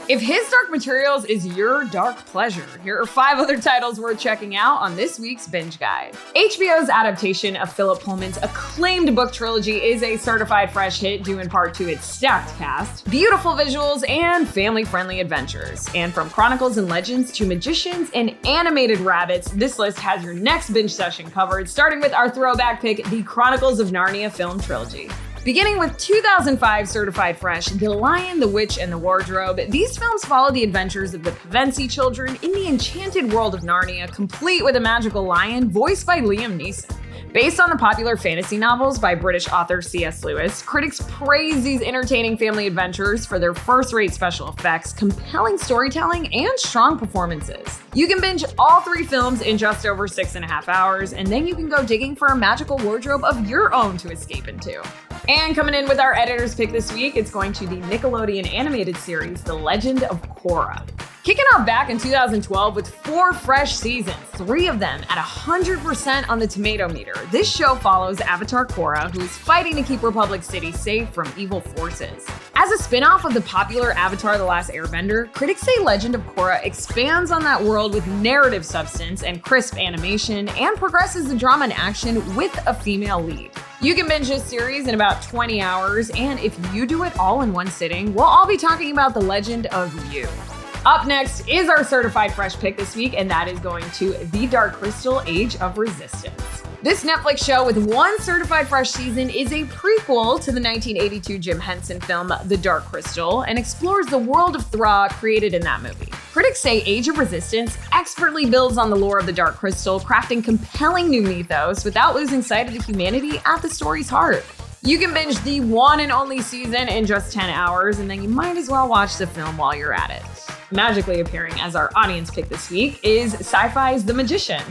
If his dark materials is your dark pleasure, here are 5 other titles worth checking out on this week's Binge Guide. HBO's adaptation of Philip Pullman's acclaimed book trilogy is a certified fresh hit due in part to its stacked cast, beautiful visuals, and family-friendly adventures. And from Chronicles and Legends to magicians and animated rabbits, this list has your next binge session covered, starting with our throwback pick, the Chronicles of Narnia film trilogy. Beginning with 2005 certified fresh, The Lion, the Witch, and the Wardrobe, these films follow the adventures of the Pevensie children in the enchanted world of Narnia, complete with a magical lion voiced by Liam Neeson. Based on the popular fantasy novels by British author C.S. Lewis, critics praise these entertaining family adventures for their first-rate special effects, compelling storytelling, and strong performances. You can binge all 3 films in just over 6.5 hours, and then you can go digging for a magical wardrobe of your own to escape into. And coming in with our editor's pick this week, it's going to the Nickelodeon animated series, The Legend of Korra. Kicking off back in 2012 with 4 fresh seasons, 3 of them at 100% on the tomato meter, this show follows Avatar Korra, who is fighting to keep Republic City safe from evil forces. As a spin-off of the popular Avatar The Last Airbender, critics say Legend of Korra expands on that world with narrative substance and crisp animation, and progresses the drama and action with a female lead. You can binge this series in about 20 hours, and if you do it all in one sitting, we'll all be talking about The Legend of You. Up next is our certified fresh pick this week, and that is going to The Dark Crystal: Age of Resistance. This Netflix show with 1 certified fresh season is a prequel to the 1982 Jim Henson film The Dark Crystal and explores the world of Thra created in that movie. Critics say Age of Resistance expertly builds on the lore of The Dark Crystal, crafting compelling new mythos without losing sight of the humanity at the story's heart. You can binge the one and only season in just 10 hours, and then you might as well watch the film while you're at it. Magically appearing as our audience pick this week is Sci-Fi's The Magician.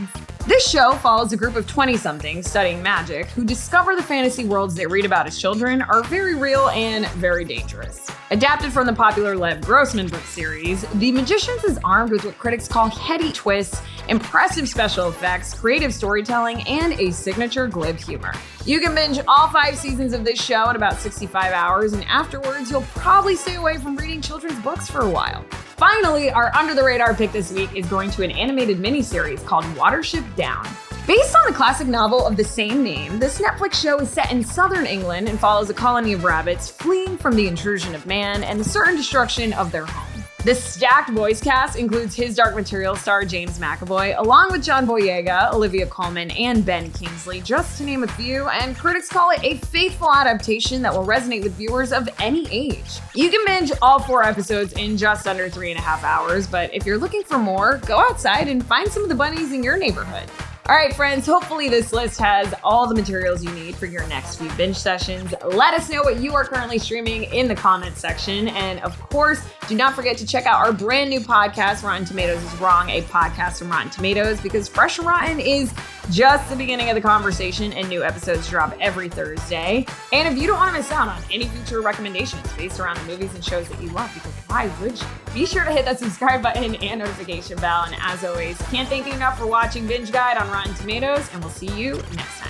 This show follows a group of 20-somethings studying magic who discover the fantasy worlds they read about as children are very real and very dangerous. Adapted from the popular Lev Grossman book series, The Magicians is armed with what critics call heady twists, impressive special effects, creative storytelling, and a signature glib humor. You can binge all 5 seasons of this show in about 65 hours, and afterwards you'll probably stay away from reading children's books for a while. Finally, our under-the-radar pick this week is going to an animated miniseries called Watership Down. Based on the classic novel of the same name, this Netflix show is set in southern England and follows a colony of rabbits fleeing from the intrusion of man and the certain destruction of their home. This stacked voice cast includes His Dark Materials star James McAvoy, along with John Boyega, Olivia Colman, and Ben Kingsley, just to name a few, and critics call it a faithful adaptation that will resonate with viewers of any age. You can binge all 4 episodes in just under 3.5 hours, but if you're looking for more, go outside and find some of the bunnies in your neighborhood. All right, friends, hopefully this list has all the materials you need for your next few binge sessions. Let us know what you are currently streaming in the comments section. And of course, do not forget to check out our brand new podcast, Rotten Tomatoes is Wrong, a podcast from Rotten Tomatoes, because Fresh and Rotten is just the beginning of the conversation and new episodes drop every Thursday. And if you don't want to miss out on any future recommendations based around the movies and shows that you love, because why would you? Be sure to hit that subscribe button and notification bell. And as always, can't thank you enough for watching Binge Guide on Rotten Tomatoes, and we'll see you next time.